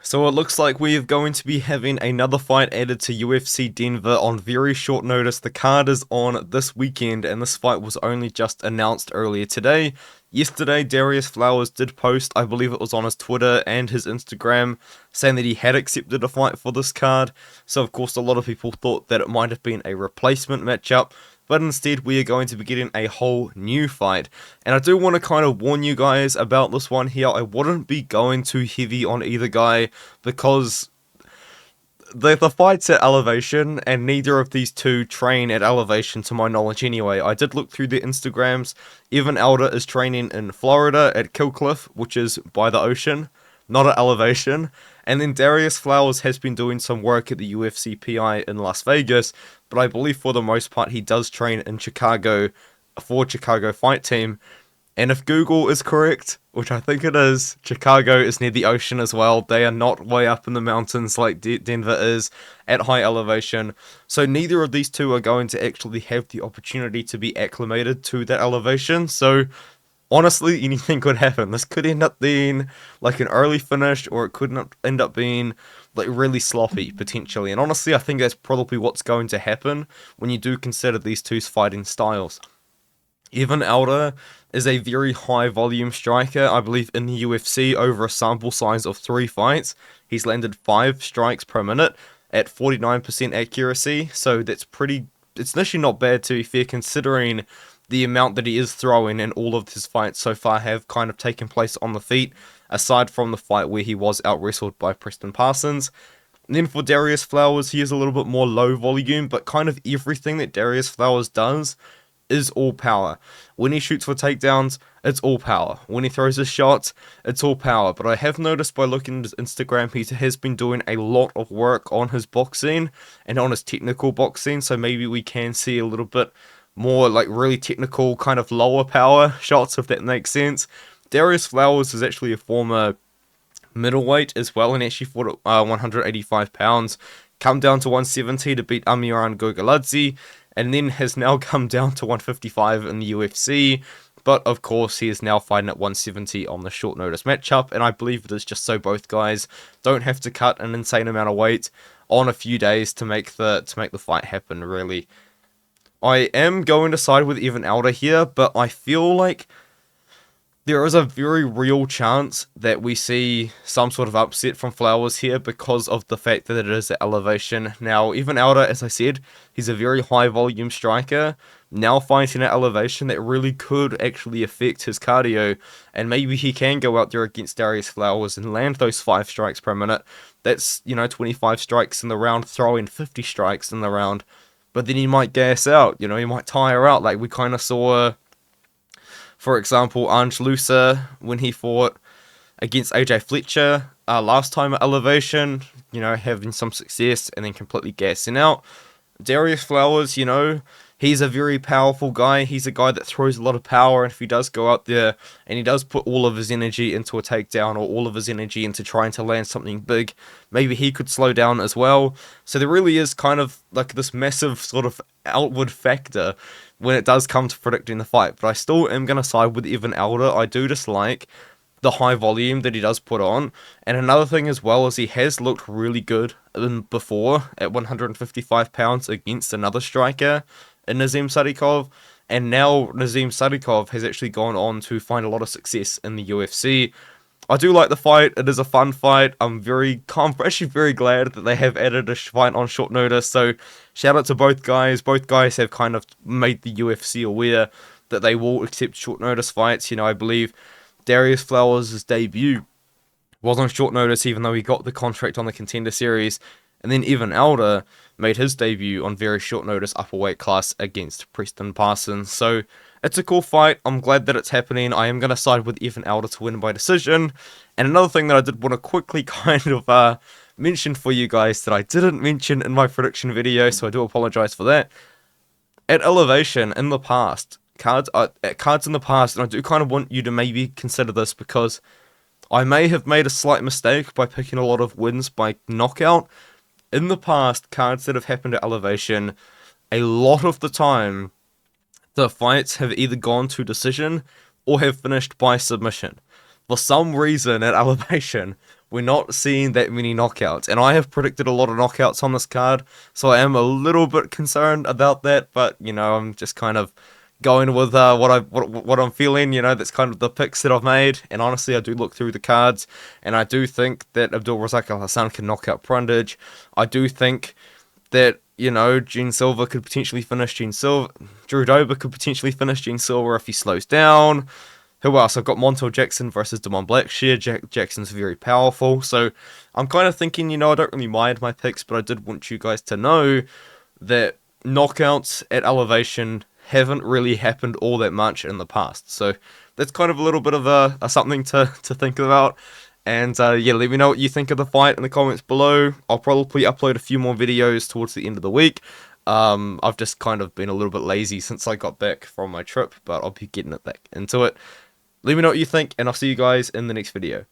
So it looks like we are going to be having another fight added to UFC Denver on very short notice. The card is on this weekend, and this fight was only just announced earlier today. Yesterday, Darrius Flowers did post, I believe it was on his Twitter and his Instagram, saying that he had accepted a fight for this card. So of course a lot of people thought that it might have been a replacement matchup, but instead we are going to be getting a whole new fight. And I do want to kind of warn you guys about this one here. I wouldn't be going too heavy on either guy because the fight's at elevation, and neither of these two train at elevation to my knowledge anyway. I did look through their Instagrams. Evan Elder is training in Florida at Killcliff, which is by the ocean, not at elevation. And then Darrius Flowers has been doing some work at the UFC PI in Las Vegas, but I believe for the most part he does train in Chicago for Chicago Fight Team. And if Google is correct, which I think it is, Chicago is near the ocean as well. They are not way up in the mountains like Denver is at high elevation. So neither of these two are going to actually have the opportunity to be acclimated to that elevation. So honestly, anything could happen. This could end up being like an early finish, or it could not end up being like really sloppy potentially. And honestly, I think that's probably what's going to happen when you do consider these two's fighting styles. Evan Elder is a very high volume striker. I believe in the UFC, over a sample size of 3 fights, he's landed 5 strikes per minute at 49% accuracy. So that's it's actually not bad, to be fair, considering the amount that he is throwing, and all of his fights so far have kind of taken place on the feet, aside from the fight where he was out wrestled by Preston Parsons. And then for Darrius Flowers, he is a little bit more low volume, but kind of everything that Darrius Flowers does is all power. When he shoots for takedowns, it's all power. When he throws his shots, it's all power. But I have noticed by looking at his Instagram, he has been doing a lot of work on his boxing and on his technical boxing, so maybe we can see a little bit more like really technical, kind of lower power shots, if that makes sense. Darrius Flowers is actually a former middleweight as well, and actually fought at 185 pounds, come down to 170 to beat Amiran Gogaladze, and then has now come down to 155 in the UFC. But of course, he is now fighting at 170 on the short notice matchup, and I believe it is just so both guys don't have to cut an insane amount of weight on a few days to make the fight happen. Really, I am going to side with Evan Elder here, but I feel like there is a very real chance that we see some sort of upset from Flowers here because of the fact that it is at elevation. Now, Evan Elder, as I said, he's a very high volume striker. Now fighting at elevation, that really could actually affect his cardio, and maybe he can go out there against Darrius Flowers and land those 5 strikes per minute. That's, 25 strikes in the round, throwing 50 strikes in the round. But then he might gas out, he might tire out, like we kind of saw, for example, Ange Looser when he fought against AJ Fletcher last time at elevation, having some success and then completely gassing out. Darrius Flowers, he's a very powerful guy. He's a guy that throws a lot of power, and if he does go out there and he does put all of his energy into a takedown, or all of his energy into trying to land something big, maybe he could slow down as well. So there really is kind of like this massive sort of outward factor when it does come to predicting the fight. But I still am going to side with Evan Elder. I do dislike the high volume that he does put on. And another thing as well is he has looked really good before at 155 pounds against another striker in Nazim Sadikov. And now Nazim Sadikov has actually gone on to find a lot of success in the UFC. I do like the fight. It is a fun fight. I'm actually very glad that they have added a fight on short notice. So shout out to both guys. Both guys have kind of made the UFC aware that they will accept short notice fights. I believe Darrius Flowers' debut was on short notice, even though he got the contract on the Contender Series. And then Evan Elder made his debut on very short notice upper weight class against Preston Parsons. So it's a cool fight. I'm glad that it's happening. I am going to side with Evan Elder to win by decision. And another thing that I did want to quickly kind of mention for you guys that I didn't mention in my prediction video, so I do apologize for that. At elevation in the past, cards in the past, and I do kind of want you to maybe consider this, because I may have made a slight mistake by picking a lot of wins by knockout. In the past, cards that have happened at elevation, a lot of the time, the fights have either gone to decision or have finished by submission. For some reason at elevation, we're not seeing that many knockouts. And I have predicted a lot of knockouts on this card, so I am a little bit concerned about that. But, you know, I'm just kind of going with what I'm feeling. You know, that's kind of the picks that I've made. And honestly, I do look through the cards, and I do think that Abdul Razak Al Hassan can knock out Brundage. I do think that, you know, Gene Silver could potentially finish Gene Silver. Drew Dober could potentially finish Gene Silver if he slows down. Who else? I've got Montel Jackson versus Damon Blackshear. Jackson's very powerful. So I'm kind of thinking, you know, I don't really mind my picks, but I did want you guys to know that knockouts at elevation haven't really happened all that much in the past. So that's kind of a little bit of a something to think about. And yeah, let me know what you think of the fight in the comments below. I'll probably upload a few more videos towards the end of the week. I've just kind of been a little bit lazy since I got back from my trip, but I'll be getting it back into it. Let me know what you think, and I'll see you guys in the next video.